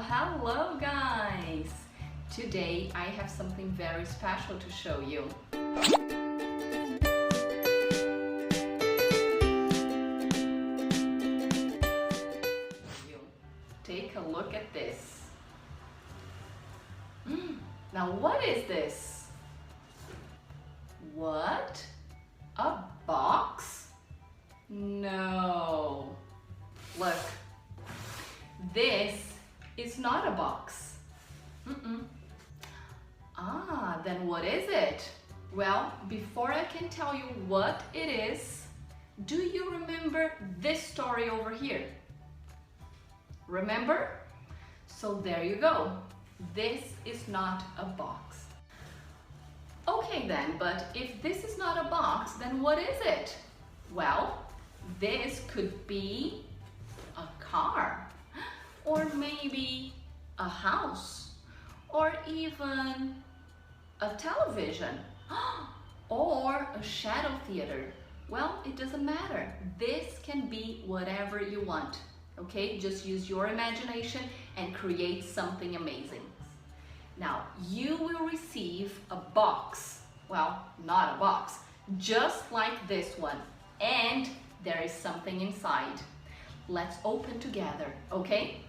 Hello guys! Today I have something very special to show you. Take a look at this. Now what is this? What? A box? No. Look. This is not a box. Then what is it? Well, before I can tell you what it is, do you remember this story over here? Remember? So there you go. This is not a box. Okay then, but if this is not a box, then what is it? Well, this could be a car, or maybe a house, or even a television, or a shadow theater. Well, it doesn't matter. This can be whatever you want, okay? Just use your imagination and create something amazing. Now, you will receive a box. Well, not a box, just like this one. And there is something inside. Let's open together, okay?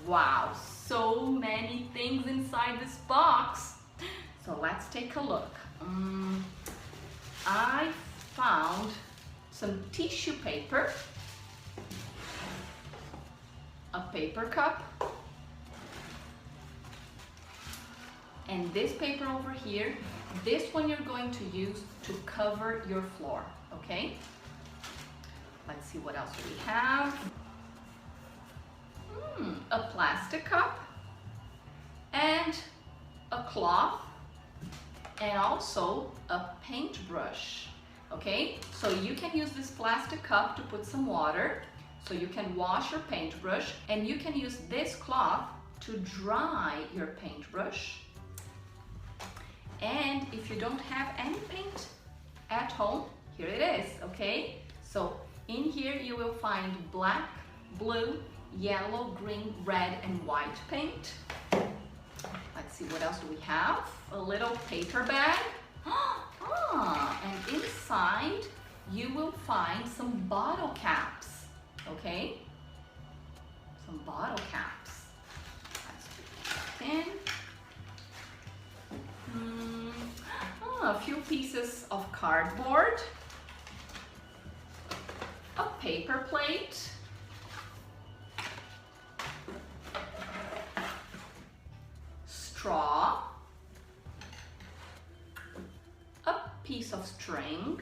Wow, so many things inside this box. So let's take a look. I found some tissue paper, a paper cup, and this paper over here. This one you're going to use to cover your floor, okay? Let's see what else we have. A plastic cup and a cloth and also a paintbrush, okay? So you can use this plastic cup to put some water so you can wash your paintbrush, and you can use this cloth to dry your paintbrush. And if you don't have any paint at home, here it is, okay? So in here you will find black, blue, yellow, green, red, and white paint. Let's see, what else do we have? A little paper bag. And inside you will find some bottle caps, okay? Some bottle caps. Let's put that in. A few pieces of cardboard, a paper plate, straw, a piece of string,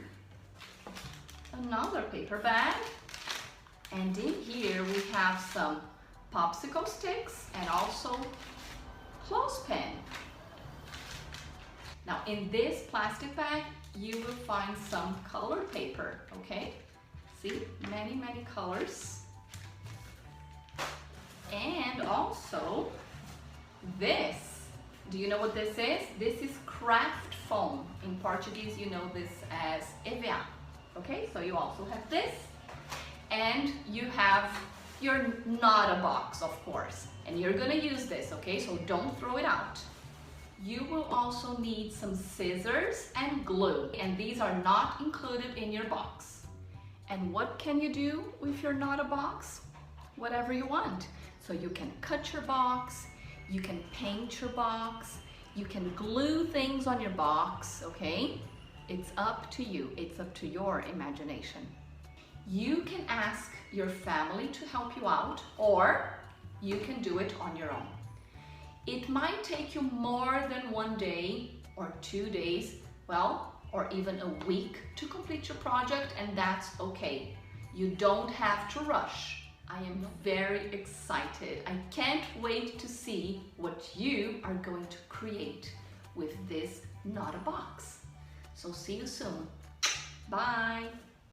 another paper bag, and in here we have some popsicle sticks and also clothespin. Now in this plastic bag you will find some colored paper, okay? See, many colors. And also this. Do you know what this is? This is craft foam. In Portuguese you know this as EVA. Okay, so you also have this. And you have your not a box, of course. And you're gonna use this, okay? So don't throw it out. You will also need some scissors and glue, and these are not included in your box. And what can you do if you're not a box? Whatever you want. So you can cut your box, you can paint your box, you can glue things on your box, okay? It's up to you, it's up to your imagination. You can ask your family to help you out, or you can do it on your own. It might take you more than 1 day or 2 days, well, or even a week to complete your project, and that's okay. You don't have to rush. I am very excited. I can't wait to see what you are going to create with this not a box. So see you soon. Bye.